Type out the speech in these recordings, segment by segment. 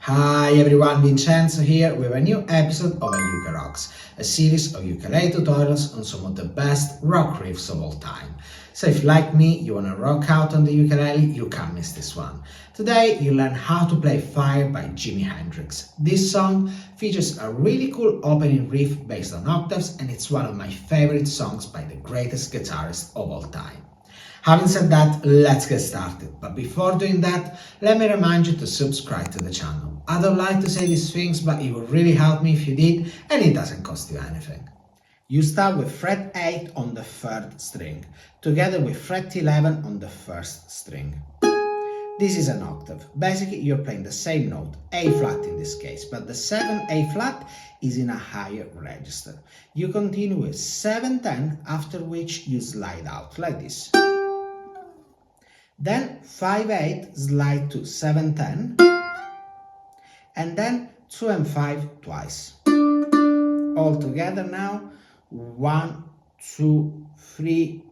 Hi everyone, Vincenzo here with a new episode of Ukerocks, a series of ukulele tutorials on some of the best rock riffs of all time. So if like me, you wanna rock out on the ukulele, you can't miss this one. Today you learn how to play Fire by Jimi Hendrix. This song features a really cool opening riff based on octaves, and it's one of my favorite songs by the greatest guitarist of all time. Having said that, let's get started. But before doing that, let me remind you to subscribe to the channel. I don't like to say these things, but it would really help me if you did, and it doesn't cost you anything. You start with fret 8 on the 3rd string, together with fret 11 on the 1st string. This is an octave. Basically, you're playing the same note, A flat in this case, but the 7 A flat is in a higher register. You continue with 7-10, after which you slide out like this. Then 5-8, slide to 7-10, and then 2 and 5 twice. All together now, 1, 2, 3.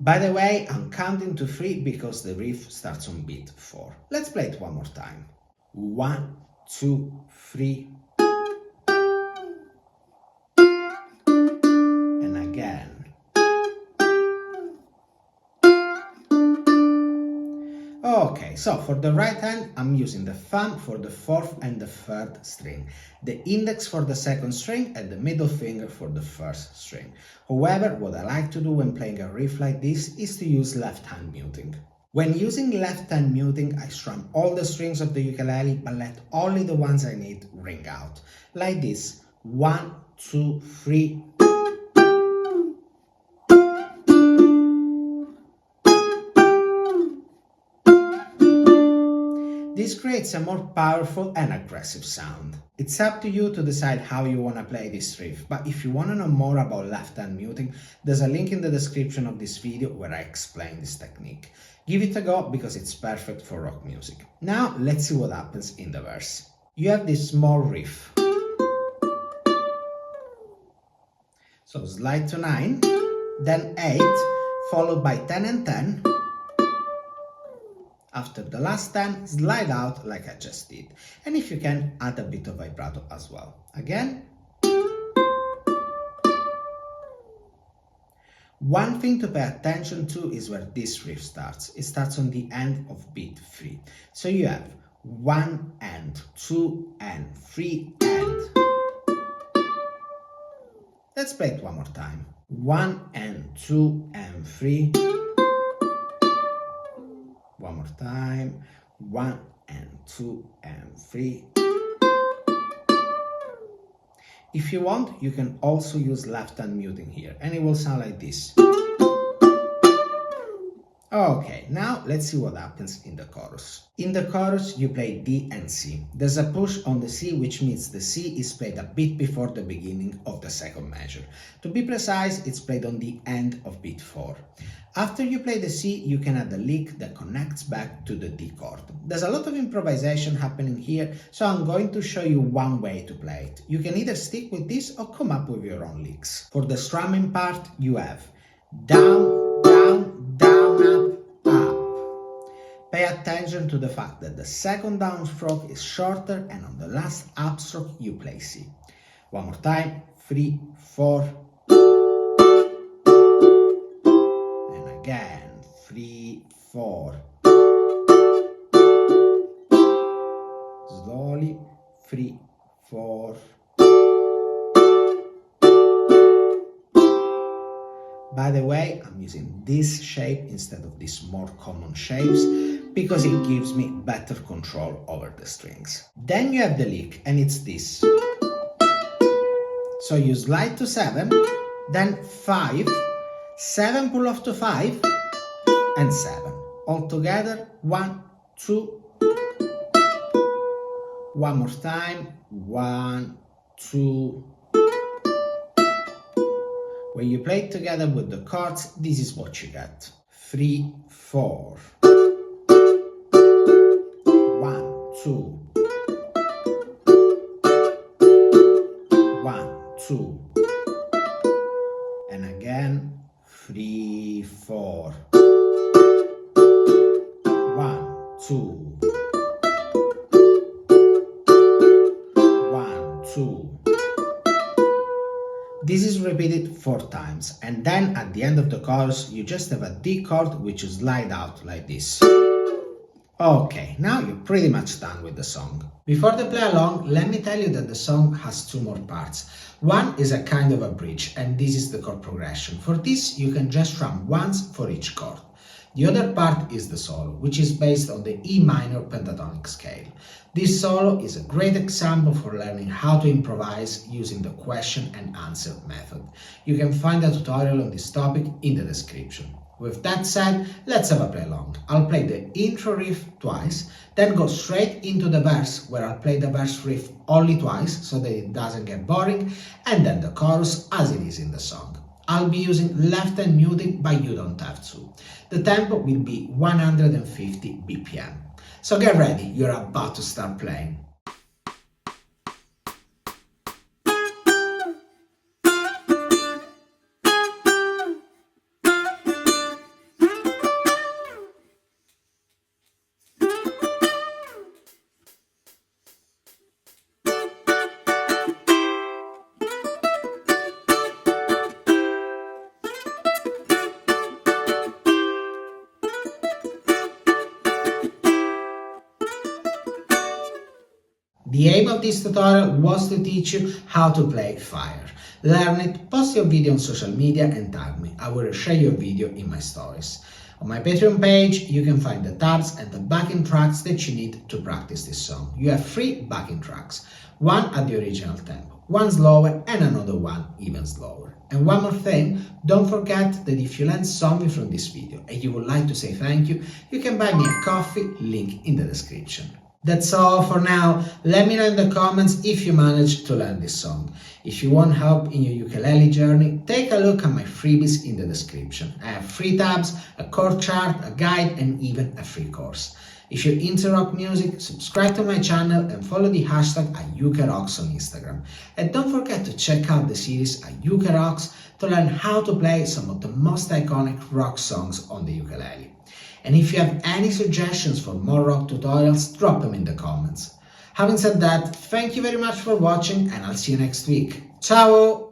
By the way, I'm counting to 3 because the riff starts on beat 4. Let's play it one more time. 1, 2, 3. Okay, so for the right hand, I'm using the thumb for the 4th and the 3rd string, the index for the 2nd string, and the middle finger for the 1st string. However, what I like to do when playing a riff like this is to use left hand muting. When using left hand muting, I strum all the strings of the ukulele, but let only the ones I need ring out. Like this, 1, 2, 3. This creates a more powerful and aggressive sound. It's up to you to decide how you want to play this riff, but if you want to know more about left-hand muting, there's a link in the description of this video where I explain this technique. Give it a go because it's perfect for rock music. Now let's see what happens in the verse. You have this small riff. So slide to 9, then 8, followed by 10 and 10. After the last 10, slide out like I just did. And if you can, add a bit of vibrato as well. Again. One thing to pay attention to is where this riff starts. It starts on the end of beat 3. So you have 1 and 2 and 3 and. Let's play it one more time. 1 and 2 and 3. One more time, 1 and 2 and 3. If you want, you can also use left hand muting here, and it will sound like this. Okay, now let's see what happens in the chorus. In the chorus, you play D and C. There's a push on the C, which means the C is played a bit before the beginning of the 2nd measure. To be precise, it's played on the end of beat 4. After you play the C, you can add a lick that connects back to the D chord. There's a lot of improvisation happening here, so I'm going to show you one way to play it. You can either stick with this or come up with your own licks. For the strumming part, you have down, down, down, up, up. Pay attention to the fact that the 2nd downstroke is shorter, and on the last upstroke you play C. One more time, 3, 4. Again, 3, 4. Slowly, 3, 4. By the way, I'm using this shape instead of these more common shapes because it gives me better control over the strings. Then you have the lick, and it's this. So you slide to 7, then 5, 7 pull off to 5, and 7. All together, 1, 2. One more time, 1, 2. When you play it together with the chords, this is what you get. 3, 4. 1, 2. 1, 2. And again, 3, 4. 2, 1, 2. This is repeated 4 times, and then at the end of the chorus you just have a D chord which will slide out like this. Okay, now you're pretty much done with the song. Before the play along, let me tell you that the song has 2 more parts. One is a kind of a bridge, and this is the chord progression. For this, you can just strum once for each chord. The other part is the solo, which is based on the E minor pentatonic scale. This solo is a great example for learning how to improvise using the question and answer method. You can find a tutorial on this topic in the description. With that said, let's have a play along. I'll play the intro riff twice, then go straight into the verse where I'll play the verse riff only twice so that it doesn't get boring, and then the chorus as it is in the song. I'll be using left hand muting, but you don't have to. The tempo will be 150 BPM. So get ready, you're about to start playing. The aim of this tutorial was to teach you how to play Fire. Learn it, post your video on social media and tag me. I will share your video in my stories. On my Patreon page, you can find the tabs and the backing tracks that you need to practice this song. You have 3 backing tracks, one at the original tempo, one slower and another one even slower. And one more thing, don't forget that if you learned something from this video and you would like to say thank you, you can buy me a coffee, link in the description. That's all for now. Let me know in the comments if you managed to learn this song. If you want help in your ukulele journey, take a look at my freebies in the description. I have free tabs, a chord chart, a guide, and even a free course. If you're into rock music, subscribe to my channel and follow the hashtag #ukerocks on Instagram. And don't forget to check out the series #ukerocks to learn how to play some of the most iconic rock songs on the ukulele. And if you have any suggestions for more rock tutorials, drop them in the comments. Having said that, thank you very much for watching and I'll see you next week. Ciao!